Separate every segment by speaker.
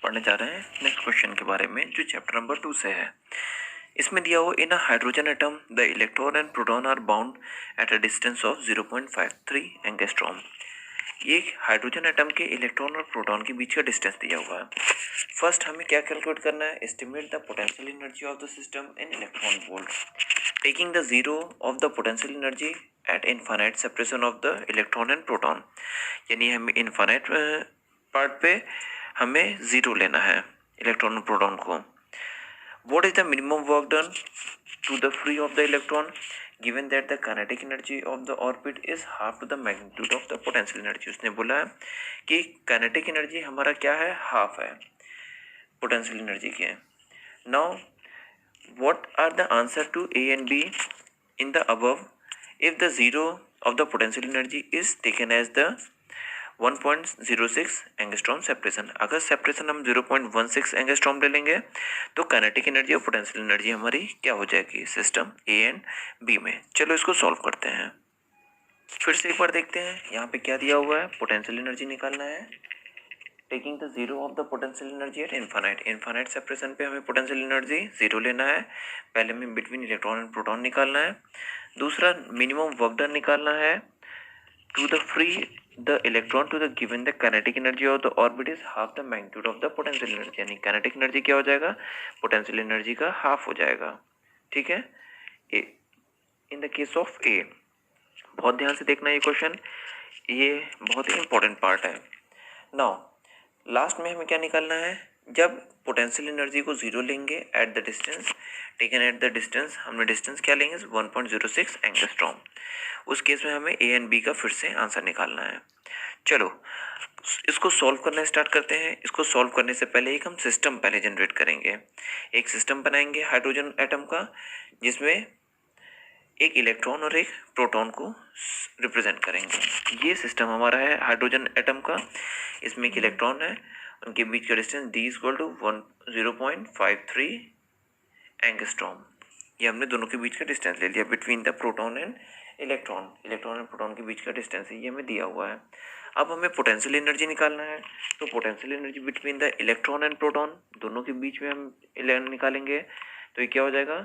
Speaker 1: पढ़ने जा रहे हैं नेक्स्ट क्वेश्चन के बारे में जो चैप्टर नंबर 2 से है। इसमें दिया हुआ in a hydrogen atom the electron and proton are bound at a distance of 0.53 angstrom. ये हाइड्रोजन एटम के इलेक्ट्रॉन और प्रोटॉन के बीच का डिस्टेंस दिया हुआ है। फर्स्ट हमें क्या कैलकुलेट करना है, estimate the potential energy of the system in electron volt taking the zero of the potential energy at infinite separation of the electron and proton. यानी हमें इनफाइनाइट पार्ट पे हमें जीरो लेना है इलेक्ट्रॉन और प्रोटॉन को। What is the minimum work done to the free of the electron given that the kinetic energy of the orbit is half to the magnitude of the potential energy। उसने बोला है कि kinetic energy हमारा क्या है, half है potential energy के। Now what are the answer to A and B in the above if the zero of the potential energy is taken as the 1.06 angstrom separation. अगर सेपरेशन हम 0.16 angstrom ले लेंगे तो काइनेटिक एनर्जी और potential energy हमारी क्या हो जाएगी सिस्टम ए एंड बी में। चलो इसको सॉल्व करते हैं। फिर से एक बार देखते हैं यहाँ पे क्या दिया हुआ है, पोटेंशियल एनर्जी निकालना है taking the zero of the potential energy at infinite separation पे हमें पोटेंशियल एनर्जी जीरो लेना है। पहले हमें बिटवीन इलेक्ट्रॉन एंड प्रोटॉन निकालना है। दूसरा मिनिमम वर्क डन निकालना है to the free the electron to the given the kinetic energy of the orbit is half the magnitude of the potential energy। यानी kinetic energy क्या हो जाएगा, potential energy का हाफ हो जाएगा। ठीक है, इन द केस ऑफ ए। बहुत ध्यान से देखना ये क्वेश्चन, ये बहुत ही इंपॉर्टेंट पार्ट है। नाउ लास्ट में हमें क्या निकालना है, जब पोटेंशियल एनर्जी को जीरो लेंगे at the distance taken at the distance, हमने डिस्टेंस क्या लेंगे 1.06 एंगस्ट्रॉम। उस केस में हमें ए एंड बी का फिर से आंसर निकालना है। चलो इसको सॉल्व करना स्टार्ट करते हैं। इसको सॉल्व करने से पहले एक हम सिस्टम पहले जनरेट करेंगे। एक सिस्टम बनाएंगे हाइड्रोजन एटम का जिसमें एक इलेक्ट्रॉन और एक प्रोटॉन को रिप्रेजेंट करेंगे। ये सिस्टम हमारा है हाइड्रोजन एटम का। इसमें एक इलेक्ट्रॉन है, उनके बीच का distance d equal to 0.53 angstrom. ये हमने दोनों के बीच का डिस्टेंस ले लिया between the proton and electron and proton के बीच का डिस्टेंस है, ये हमें दिया हुआ है। अब हमें पोटेंशियल एनर्जी निकालना है, तो potential energy between the electron and proton दोनों के बीच में हम निकालेंगे। तो ये क्या हो जाएगा,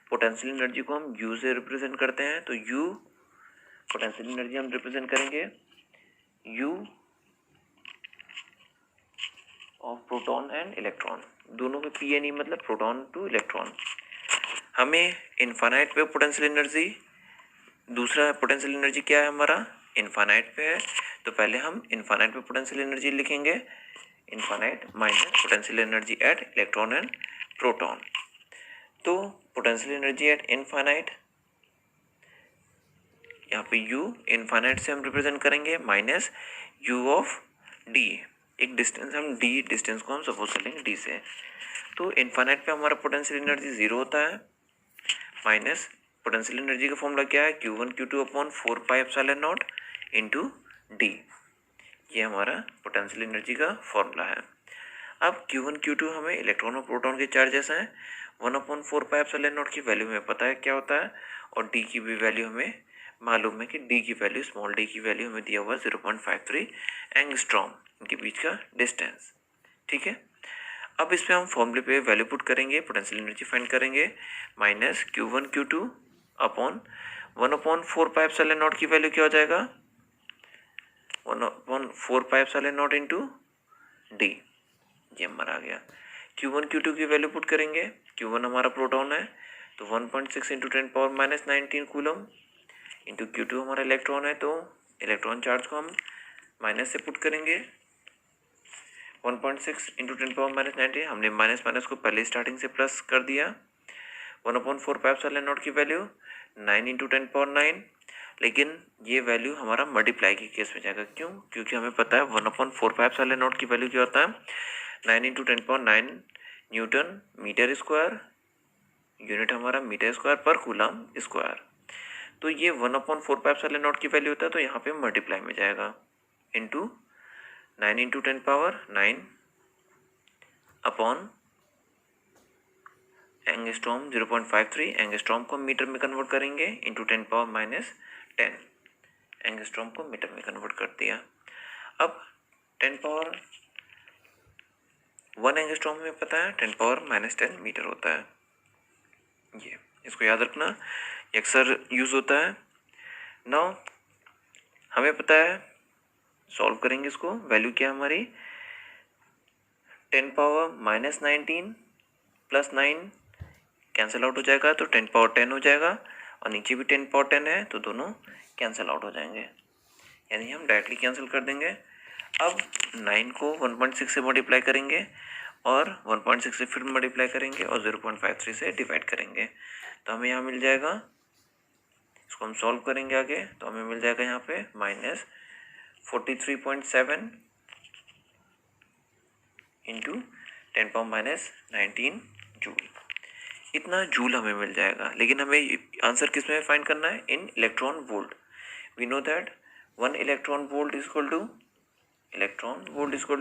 Speaker 1: पोटेंशियल एनर्जी को हम U से रिप्रेजेंट करते हैं। तो U पोटेंशियल एनर्जी हम रिप्रेजेंट करेंगे U of proton and electron, दोनों में P एन E मतलब प्रोटॉन टू इलेक्ट्रॉन। हमें इनफाइनाइट पे पोटेंशियल एनर्जी, दूसरा पोटेंशियल एनर्जी क्या है हमारा इनफाइनाइट पे है, तो पहले हम इनफाइनाइट पे पोटेंशियल एनर्जी लिखेंगे, infinite minus potential energy eight electron and proton. तो पोटेंशियल एनर्जी एट इनफाइनाइट, यहाँ पे U इनफाइनाइट से हम रिप्रेजेंट करेंगे माइनस U ऑफ D, एक डिस्टेंस हम D डिस्टेंस को हम सपोज कर लेंगे D से। तो इनफाइनाइट पे हमारा पोटेंशियल एनर्जी जीरो होता है माइनस पोटेंशियल एनर्जी का फॉर्मूला क्या है Q1 Q2 upon 4 epsilon not into D। ये हमारा पोटेंशियल एनर्जी का फॉर्मूला है। अब Q1 Q2 हमें इलेक्ट्रॉन और प्रोटॉन के चार्जेस हैं, 1/4 एप्सिलॉन नॉट की वैल्यू हमें पता है क्या होता है, और D की भी वैल्यू हमें मालूम है कि D की वैल्यू, स्मॉल d की वैल्यू हमें दिया हुआ 0.53 एंगस्ट्रॉम, इनके बीच का डिस्टेंस। ठीक है, अब इस पे हम फॉर्मूले पे वैल्यू पुट करेंगे, पोटेंशियल एनर्जी फाइंड करेंगे, minus Q1 Q2 upon 1/4 epsilon not की वैल्यू क्या हो जाएगा 1/4 एप्सिलॉन नॉट इंटू D। ये हमारा आ गया। Q1 Q2 की वैल्यू पुट करेंगे, Q1 हमारा प्रोटॉन है तो 1.6 इंटू 10⁻⁻19 कूलम, इंटू Q2 हमारा इलेक्ट्रॉन है तो इलेक्ट्रॉन चार्ज को हम माइनस से पुट करेंगे, 1.6 इंटू 10⁻⁻19, हमने माइनस माइनस को पहले स्टार्टिंग से प्लस कर दिया। 1/4 एप्सिलॉन नॉट की वैल्यू 9 इंटू 10⁻9, लेकिन ये वैल्यू हमारा मल्टीप्लाई के केस में जाएगा। क्यों, क्योंकि हमें पता है 1/4 एप्सिलॉन नॉट की वैल्यू क्या होता है 9 into 10⁻9 newton metre square, unit हमारा मीटर स्क्वायर पर कूलम स्क्वायर। तो ये 1/4 एप्सिलॉन नॉट की वैल्यू होता है, तो यहाँ पे मल्टीप्लाई में जाएगा into 9 into 10⁻9 upon angstrom 0.53, angstrom को मीटर में कन्वर्ट करेंगे इंटू 10⁻10, एंगस्ट्रॉम को मीटर में कन्वर्ट कर दिया। अब 1 एंगस्ट्रॉम हमें पता है 10⁻⁻10 मीटर होता है। ये इसको याद रखना, ये अक्सर यूज़ होता है। नाउ हमें पता है, सॉल्व करेंगे इसको, वैल्यू क्या है हमारी 10⁻⁻19 प्लस 9 कैंसिल आउट हो जाएगा तो 10⁻10 हो जाएगा, और नीचे भी 10⁻10 है तो दोनों कैंसिल आउट हो जाएंगे, यानी हम डायरेक्टली कैंसिल कर देंगे। अब 9 को 1.6 से मल्टीप्लाई करेंगे और 1.6 से फिर मल्टीप्लाई करेंगे और 0.53 से डिवाइड करेंगे, तो हमें यहाँ मिल जाएगा, इसको हम सॉल्व करेंगे आगे तो हमें मिल जाएगा यहाँ पे -43.7 इंटू 10⁻⁻19 जूल, इतना जूल हमें मिल जाएगा। लेकिन हमें आंसर किस में फाइंड करना है, in electron volt. We know that 1 electron volt equal to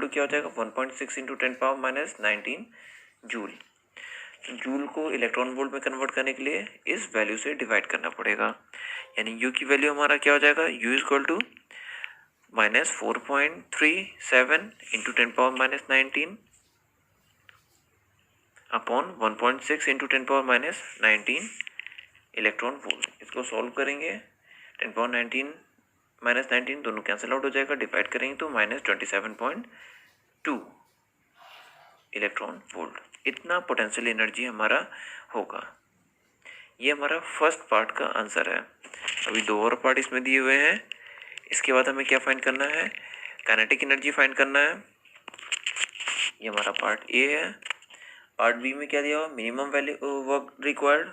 Speaker 1: क्या हो जाएगा 1.6 इंटू 10⁻⁻19 जूल। तो जूल को इलेक्ट्रॉन वोल्ट में कन्वर्ट करने के लिए इस वैल्यू से डिवाइड करना पड़ेगा, यानी यू की वैल्यू हमारा क्या हो जाएगा, U equal to -4.37 into 10⁻⁻19 upon 1.6 into 10⁻⁻19 electron volt. इसको सॉल्व करेंगे, 10⁻19 दोनों कैंसिल आउट हो जाएगा, डिवाइड करेंगे तो -27.2 इलेक्ट्रॉन वोल्ट, इतना पोटेंशियल एनर्जी हमारा होगा। ये हमारा फर्स्ट पार्ट का आंसर है। अभी दो और पार्ट इसमें दिए हुए हैं, इसके बाद हमें क्या फाइंड करना है, काइनेटिक एनर्जी फाइंड करना है। ये हमारा पार्ट ए है। पार्ट बी में क्या दिया हुआ, minimum value work required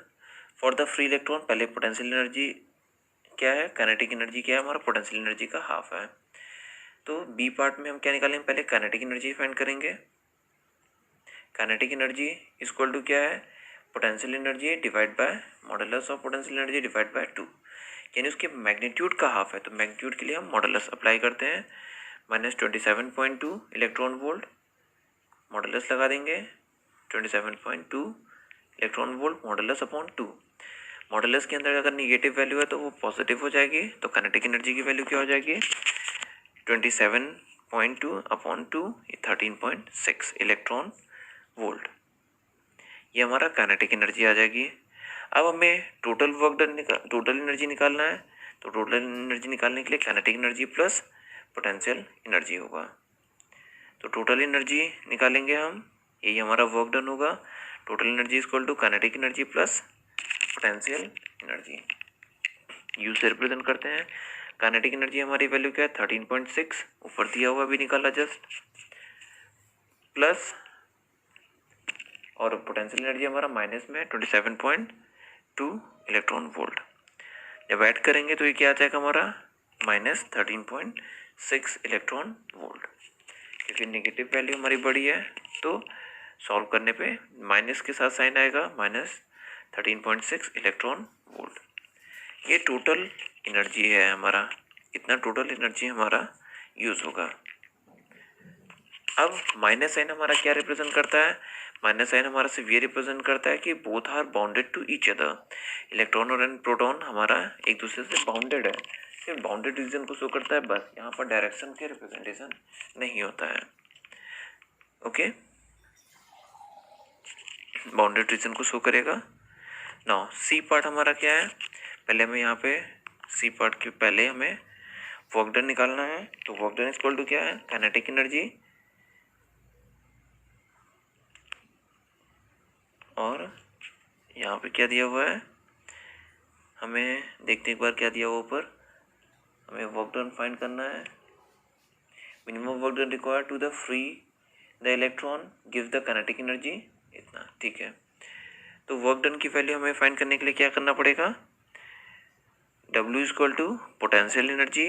Speaker 1: for the free electron. पहले पोटेंशियल एनर्जी क्या है, काइनेटिक एनर्जी क्या है, हमारा पोटेंशियल एनर्जी का हाफ है। तो बी पार्ट में हम क्या निकालेंगे, पहले काइनेटिक एनर्जी फाइंड करेंगे। काइनेटिक एनर्जी इक्वल टू क्या है, potential energy divide by modulus of potential energy divide by 2, यानी उसके मैग्नीट्यूड का हाफ है, तो मैग्नीट्यूड के लिए हम मॉडुलस अप्लाई करते हैं। -27.2 इलेक्ट्रॉन वोल्ट, मॉडुलस लगा देंगे 27.2 electron volt modulus upon 2। Modulus के अंदर अगर निगेटिव वैल्यू है तो वो पॉजिटिव हो जाएगी, तो काइनेटिक एनर्जी की वैल्यू क्या हो जाएगी 27.2 अपॉन 2, 13.6 इलेक्ट्रॉन वोल्ट। ये हमारा काइनेटिक एनर्जी आ जाएगी। अब हमें टोटल एनर्जी निकालना है, तो टोटल एनर्जी निकालने के लिए kinetic energy plus potential energy होगा। तो टोटल एनर्जी निकालेंगे हम, यही हमारा वर्क डन होगा। Total energy equal to kinetic energy plus potential energy, U से रिप्रेजेंट करते हैं। काइनेटिक एनर्जी हमारी वैल्यू क्या है 13.6, ऊपर दिया हुआ भी निकाला जस्ट, प्लस और पोटेंशियल एनर्जी हमारा माइनस में 27.2 इलेक्ट्रॉन वोल्ट। जब ऐड करेंगे तो ये क्या आ जाएगा हमारा -13.6 इलेक्ट्रॉन वोल्ट। क्योंकि नेगेटिव वैल्यू हमारी बड़ी है तो सॉल्व करने पे माइनस के साथ साइन आएगा, -13.6 इलेक्ट्रॉन वोल्ट। ये टोटल एनर्जी है हमारा, इतना टोटल एनर्जी हमारा यूज़ होगा। अब माइनस साइन हमारा क्या रिप्रेजेंट करता है, माइनस साइन हमारा सिर्फ ये रिप्रेजेंट करता है कि both are bounded to each other. Electron और प्रोटॉन हमारा एक दूसरे से बाउंडेड है, सिर्फ बाउंडेड रीजन को शो करता है बस, यहाँ पर डायरेक्शन के रिप्रेजेंटेशन नहीं होता है। ओके, बाउंडेड रीजन को शो करेगा। नाउ सी पार्ट हमारा क्या है, पहले हमें यहाँ पे सी पार्ट के पहले हमें वर्क डन निकालना है। तो वर्क डन इक्वल टू क्या है, काइनेटिक एनर्जी और यहाँ पे क्या दिया हुआ है, हमें देखते एक बार क्या दिया हुआ ऊपर, हमें वर्क डन फाइंड करना है। Minimum work done required to the free the electron give the kinetic energy, इतना ठीक है। तो वर्क डन की वैल्यू हमें फाइंड करने के लिए क्या करना पड़ेगा, W equal to potential energy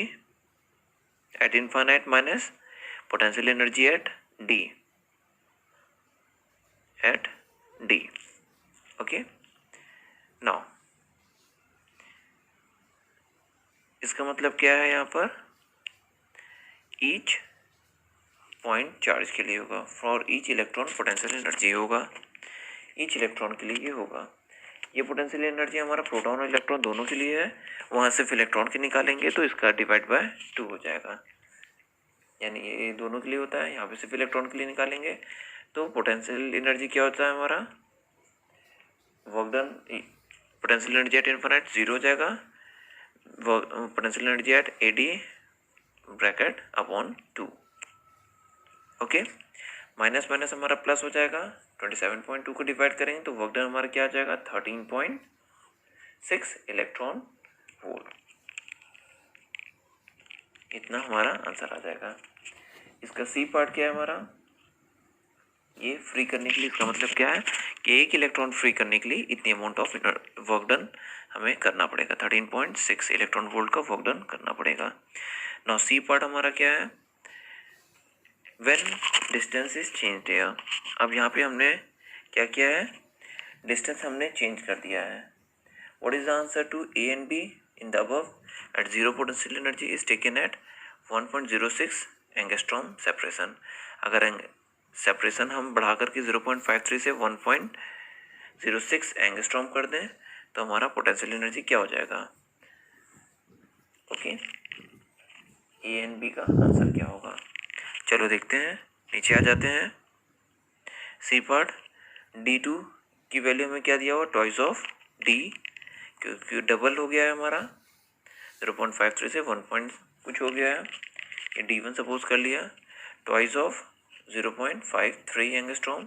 Speaker 1: at infinite minus potential energy at D। Okay, now इसका मतलब क्या है, यहाँ पर ईच पॉइंट चार्ज के लिए होगा, for each electron potential energy होगा, ईच इलेक्ट्रॉन के लिए ये होगा। ये पोटेंशियल एनर्जी हमारा प्रोटॉन और इलेक्ट्रॉन दोनों के लिए है, वहाँ सिर्फ इलेक्ट्रॉन के निकालेंगे तो इसका डिवाइड बाय 2 हो जाएगा, यानी ये दोनों के लिए होता है, यहाँ पे सिर्फ इलेक्ट्रॉन के लिए निकालेंगे तो पोटेंशियल एनर्जी क्या होता है हमारा, work done, potential energy eight infinite 0 हो जाएगा, potential energy eight AD bracket upon 2। Okay, minus minus हमारा प्लस हो जाएगा, 27.2 को डिवाइड करेंगे तो वर्क डन हमारा क्या आ जाएगा 13.6 इलेक्ट्रॉन वोल्ट। इतना हमारा आंसर आ जाएगा। इसका सी पार्ट क्या है हमारा, ये फ्री करने के लिए, इसका मतलब क्या है कि एक इलेक्ट्रॉन फ्री करने के लिए इतनी अमाउंट ऑफ वर्क डन हमें करना पड़ेगा, 13.6 इलेक्ट्रॉन वोल्ट का वर्क डन करना पड़ेगा। नाउ सी पार्ट हमारा क्या है, when distance is changed here. अब यहाँ पे हमने क्या किया है, डिस्टेंस हमने चेंज कर दिया है। What is the answer to A and B in the above, at zero potential energy is taken at 1.06 angstrom separation. अगर सेपरेशन हम बढ़ा करके 0.53 से 1.06 एंगस्ट्रॉम कर दें तो हमारा पोटेंशियल एनर्जी क्या हो जाएगा। ओके, A and B का आंसर क्या होगा, चलो देखते हैं। नीचे आ जाते हैं, सी पार्ट D2 की वैल्यू में क्या दिया हुआ, टॉइस ऑफ D, क्योंकि डबल हो गया है हमारा, 0.53 से 1 पॉइंट कुछ हो गया है, ये D1 सपोज कर लिया, टॉइस ऑफ 0.53 एंगस्ट्रॉम,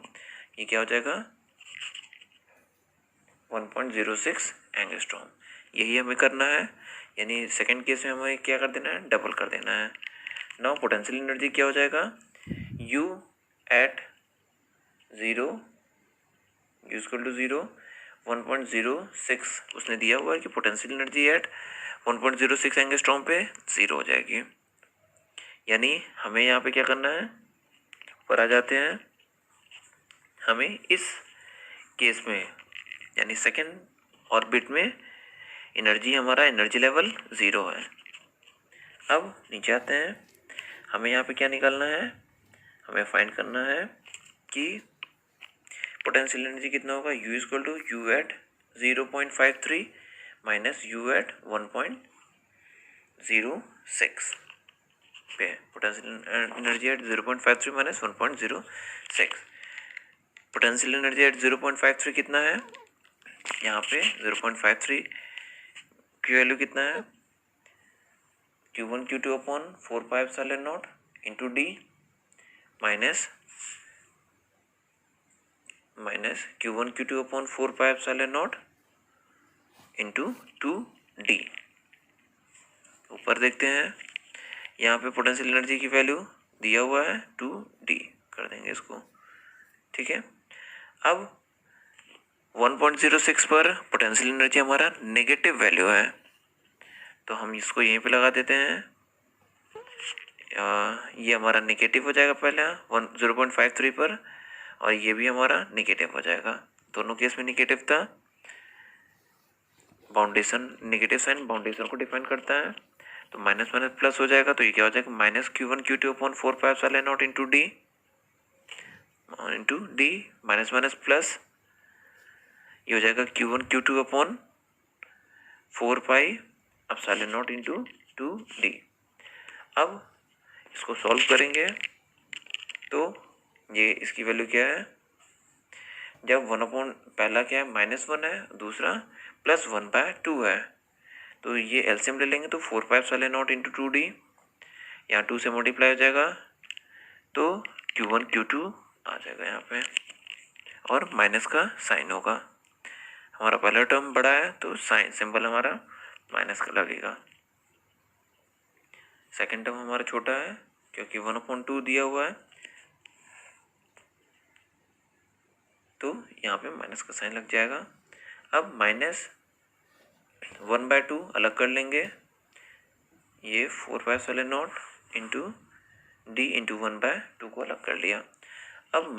Speaker 1: ये क्या हो जाएगा 1.06 एंगस्ट्रॉम। यही हमें करना है, यानी सेकंड केस में हमें क्या कर देना है, डबल कर देना है। नाउ पोटेंशियल एनर्जी क्या हो जाएगा, U एट 0 यूजल टू 0 1.06 उसने दिया हुआ है कि पोटेंशियल एनर्जी एट 1.06 एंगस्ट्रॉम पे 0 हो जाएगी। यानी हमें यहाँ पे क्या करना है, ऊपर आ जाते हैं, हमें इस केस में यानी सेकेंड ऑर्बिट में एनर्जी, हमारा एनर्जी लेवल 0 है। अब नीचे आते हैं, हमें यहाँ पे क्या निकालना है, हमें फाइंड करना है कि पोटेंशियल एनर्जी कितना होगा, U equal to U at 0.53 minus U at 1.06 पे, potential energy at 0.53 minus 1.06, potential energy at 0.53 कितना है, यहाँ पे 0.53 की वैल्यू कितना है, Q1 Q2 upon 4 pi epsilon not into D minus Q1 Q2 upon 4 pi epsilon not into 2D। ऊपर देखते हैं, यहाँ पे पोटेंशियल एनर्जी की वैल्यू दिया हुआ है 2D, कर देंगे इसको, ठीक है। अब 1.06 पर पोटेंशियल एनर्जी हमारा नेगेटिव वैल्यू है, तो हम इसको यहीं पे लगा देते हैं, ये हमारा नेगेटिव हो जाएगा पहला 0.53 पर, और ये भी हमारा नेगेटिव हो जाएगा, दोनों केस में नेगेटिव था। बाउंडेशन, नेगेटिव साइन बाउंडेशन को डिफाइन करता है, तो माइनस माइनस प्लस हो जाएगा, तो ये क्या हो जाएगा minus Q1 Q2 upon 4 pi epsilon not into D minus minus plus, ये हो जाएगा Q1 Q2 upon 4 pi epsilon not into 2D। अब इसको सॉल्व करेंगे तो ये इसकी वैल्यू क्या है, जब 1 अपॉन पहला क्या है -1 है, दूसरा +1/2 है, तो ये एलसीएम ले लेंगे तो 4 pi epsilon not into 2D, यहाँ 2 से मल्टीप्लाई हो जाएगा तो Q1 Q2 आ जाएगा यहाँ पे, और माइनस का साइन होगा, हमारा पहला टर्म बड़ा है तो साइन सिंबल हमारा माइनस का लगेगा, सेकंड टर्म हमारा छोटा है क्योंकि 1/2 दिया हुआ है, तो यहाँ पे माइनस का साइन लग जाएगा। अब -1/2 अलग कर लेंगे, ये 4 pi epsilon not into D into 1/2 को अलग कर लिया। अब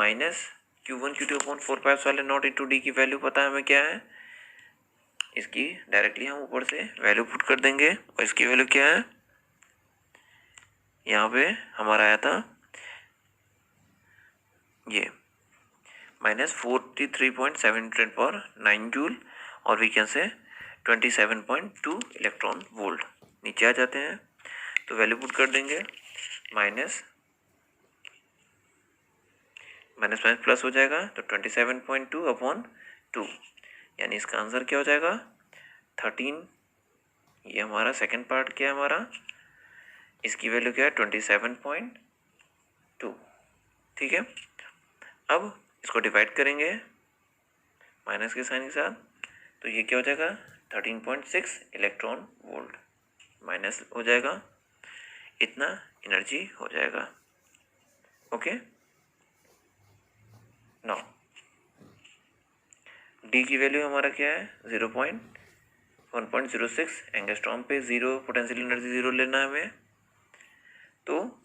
Speaker 1: Q1 Q2 upon 4 pi epsilon not into D की वैल्यू पता है हमें क्या है, इसकी डायरेक्टली हम ऊपर से वैल्यू पुट कर देंगे, और इसकी वैल्यू क्या है, यहाँ पे हमारा आया था ये -43.7 जूल, और we can say 27.2 electron volt. नीचे आ जाते हैं तो वैल्यू पुट कर देंगे, माइनस माइनस प्लस हो जाएगा तो 27.2 अपॉन 2, यानी इसका आंसर क्या हो जाएगा 13। ये हमारा सेकंड पार्ट क्या है हमारा, इसकी वैल्यू क्या है 27.2। ठीक है, अब इसको डिवाइड करेंगे माइनस के साइन के साथ, तो ये क्या हो जाएगा 13.6 इलेक्ट्रॉन वोल्ट माइनस हो जाएगा, इतना एनर्जी हो जाएगा। ओके, नाउ डी की वैल्यू हमारा क्या है 1.06 एंगस्ट्रॉम पे, जीरो पोटेंशियल एनर्जी जीरो लेना है हमें। तो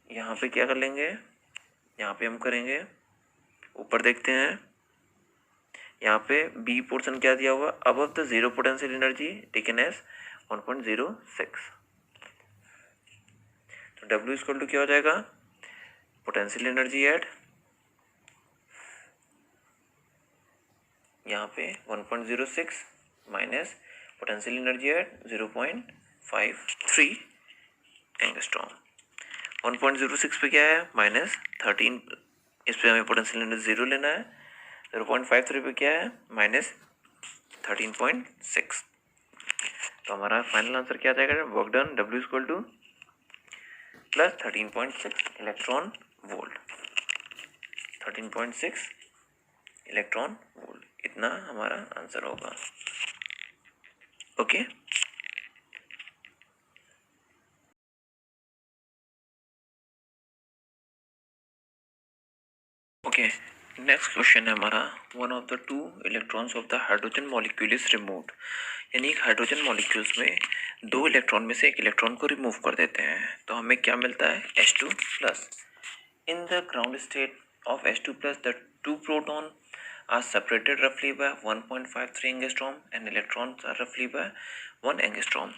Speaker 1: यहाँ पे क्या कर लेंगे, यहाँ पे हम करेंगे, ऊपर देखते हैं, यहाँ पे बी पोर्शन क्या दिया हुआ, above the zero potential energy taken as 1.06। तो डब्ल्यू इक्वल टू क्या हो जाएगा, पोटेंशियल एनर्जी एट यहाँ पे 1.06 minus potential energy at 0.53 angstrom. 1.06 पे क्या है माइनस 13, इस पे हमें पोटेंशियल एनर्जी जीरो लेना है। 0.53 पे क्या है माइनस 13.6। तो हमारा फाइनल आंसर क्या आ जाएगा, work done W equal two plus 13.6 electron volt, 13.6 electron volt, इतना हमारा आंसर होगा। ओके, ओके, नेक्स्ट क्वेश्चन है हमारा, one of the two electrons of the hydrogen molecule is removed, यानी एक हाइड्रोजन मॉलिक्यूल्स में दो इलेक्ट्रॉन में से एक इलेक्ट्रॉन को रिमूव कर देते हैं, तो हमें क्या मिलता है H2 plus. In the ground state of H2 plus the two proton are separated रफली by 1.53 angstrom and electrons are रफली बाय 1 एंगस्ट्रॉम।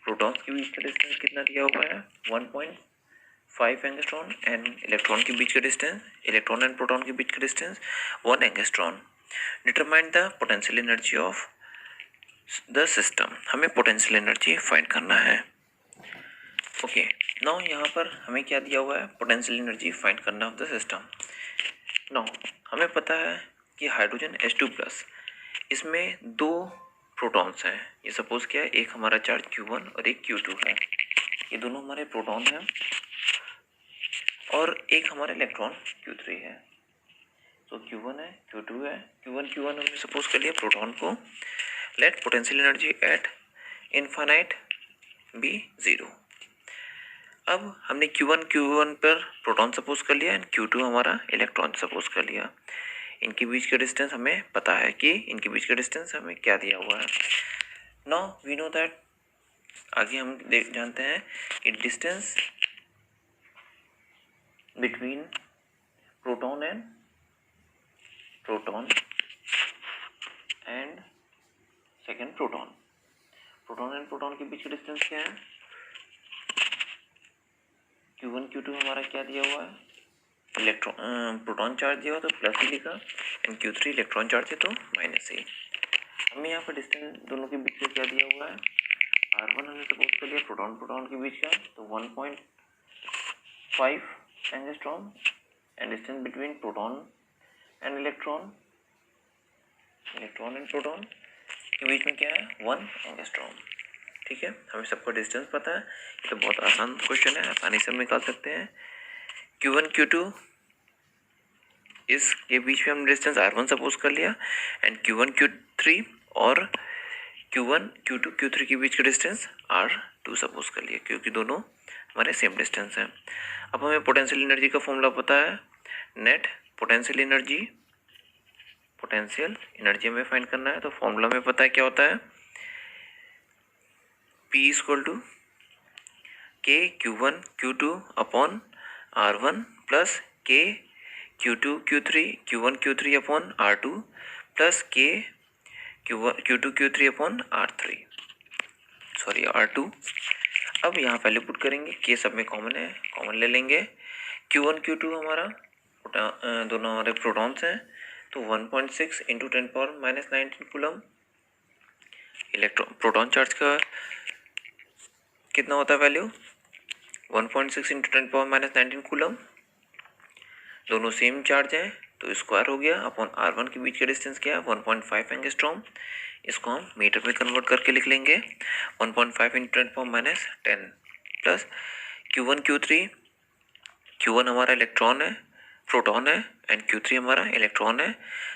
Speaker 1: प्रोटॉन्स के बीच का डिस्टेंस कितना दिया हुआ है 1.5 एंगस्ट्रॉन एंड इलेक्ट्रॉन के बीच का डिस्टेंस, इलेक्ट्रॉन एंड प्रोटॉन के बीच का distance 1 angstrom. Determine the potential energy of the system, हमें पोटेंशियल एनर्जी फाइंड करना है। ओके, नाउ यहाँ पर हमें क्या दिया हुआ है, पोटेंशियल एनर्जी फाइंड करना ऑफ द सिस्टम। नाउ हमें पता है कि हाइड्रोजन H2 प्लस, इसमें दो प्रोटॉन्स हैं, ये सपोज क्या है, एक हमारा चार्ज Q1 और एक Q2 है, ये दोनों हमारे प्रोटॉन हैं, और एक हमारा इलेक्ट्रॉन Q3 है। तो Q1 है, Q2 है, Q1 हमने सपोज कर लिया प्रोटॉन को। Let potential energy at infinite be zero. अब हमने Q1 पर प्रोटॉन सपोज कर लिया एंड Q2 हमारा इलेक्ट्रॉन सपोज कर लिया। इनके बीच का डिस्टेंस हमें पता है कि इनके बीच का डिस्टेंस हमें क्या दिया हुआ है। नाउ वी नो दैट, आगे हम जानते हैं कि distance between proton and second proton and proton के बीच का डिस्टेंस क्या है, Q1 Q2 हमारा क्या दिया हुआ है, इलेक्ट्रॉन प्रोटॉन चार्ज दिया हुआ तो प्लस ही लिखा, एंड Q3 इलेक्ट्रॉन चार्ज है तो माइनस ही। हमें यहाँ पर डिस्टेंस दोनों के बीच का क्या दिया हुआ है, R1 हमने सपोज कर लिया प्रोटॉन के बीच का, तो 1.5 angstrom and distance between proton and electron and proton के बीच में क्या है 1 एंगस्ट्रॉम। ठीक है, हमें सबका डिस्टेंस पता है, ये तो बहुत आसान क्वेश्चन है, आसानी से हम निकाल सकते हैं। Q1 Q2 इसके बीच में हम डिस्टेंस R1 सपोज कर लिया, एंड Q1 Q3 और Q1 Q2 Q3 के बीच का डिस्टेंस R2 सपोज कर लिया, क्योंकि दोनों हमारे सेम डिस्टेंस हैं। अब हमें पोटेंशियल एनर्जी का फॉर्मूला पता है, नेट पोटेंशियल एनर्जी हमें फाइंड करना है, तो फॉर्मूला में पता है क्या होता है, P equal to K Q1 Q2 upon R1 plus K Q2 Q3 upon R2 plus K Q2 Q3 upon R2। अब यहाँ वैल्यू पुट करेंगे, K सब में कॉमन है, कॉमन ले लेंगे। Q1 Q2 हमारा दोनों हमारे प्रोटॉन्स हैं, तो 1.6 into 10⁻⁹ coulomb. Electron proton charge का कितना होता है वैल्यू, 1.6 इंटू 10⁻⁹ कूलम। दोनों सेम चार्ज हैं तो स्क्वायर हो गया अपॉन R1 के बीच का डिस्टेंस क्या है 1.5 एंगस्ट्रॉम। इसको हम मीटर में कन्वर्ट करके लिख लेंगे 1.5 into 10⁻10 plus Q1 Q3। Q1 हमारा इलेक्ट्रॉन है प्रोटॉन है एंड Q3 हमारा इलेक्ट्रॉन है।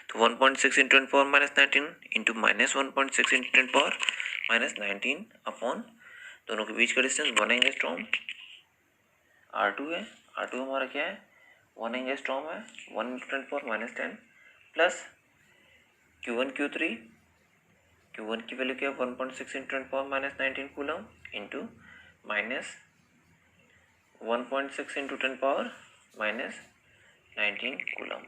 Speaker 1: तो 1.6 इंटू 10⁻19 इंटू -1.6 इंटू 10⁻19 अपॉन दोनों के बीच का डिस्टेंस 1 एंगस्ट्रॉम। R2 है, R2 हमारा क्या है 1 एंगस्ट्रॉम है 1 into 10⁻10 plus Q1 Q3। Q1 की वैल्यू क्या है 1.6 into 10⁻19 coulomb into -1.6 into 10⁻19 coulomb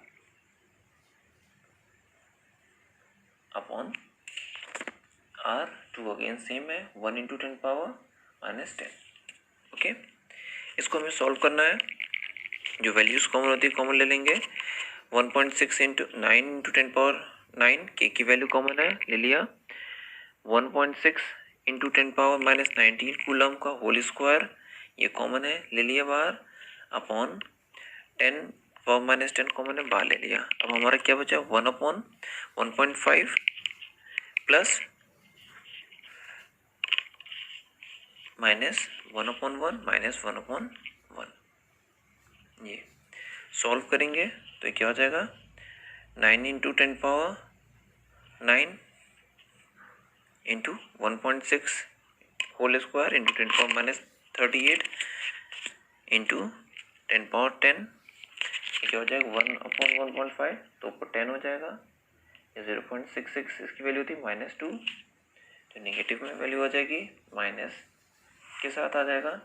Speaker 1: upon R2 again same है 1 इंटू 10⁻10। ओके, इसको हमें सॉल्व करना है। जो वैल्यूज कॉमन होती है कॉमन ले लेंगे 1.6 इंटू 9 इंटू 10⁻9 के की वैल्यू कॉमन है ले लिया 1.6 इंटू 10⁻19 कूलम का होल स्क्वायर ये कॉमन है ले लिया बाहर अपॉन 10⁻10 कॉमन है बाहर ले लिया। अब हमारा क्या बचा 1 अपॉन 1.5 प्लस -1/1 -1/1। ये सॉल्व करेंगे तो क्या हो जाएगा 9 into 10⁻9 into 1.6 whole square into 10⁻38 into 10⁻10 क्या हो जाएगा 1/1.5 तो ऊपर 10 हो जाएगा 0.66 इसकी वैल्यू थी -2 तो नेगेटिव में वैल्यू आ जाएगी माइनस के साथ आ जाएगा।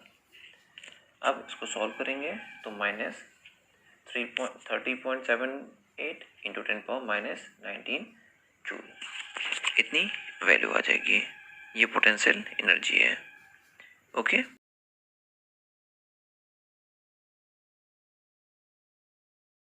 Speaker 1: अब इसको सॉल्व करेंगे तो -30.78 इंटू 10⁻19 जूल इतनी वैल्यू आ जाएगी। ये पोटेंशियल एनर्जी है। ओके।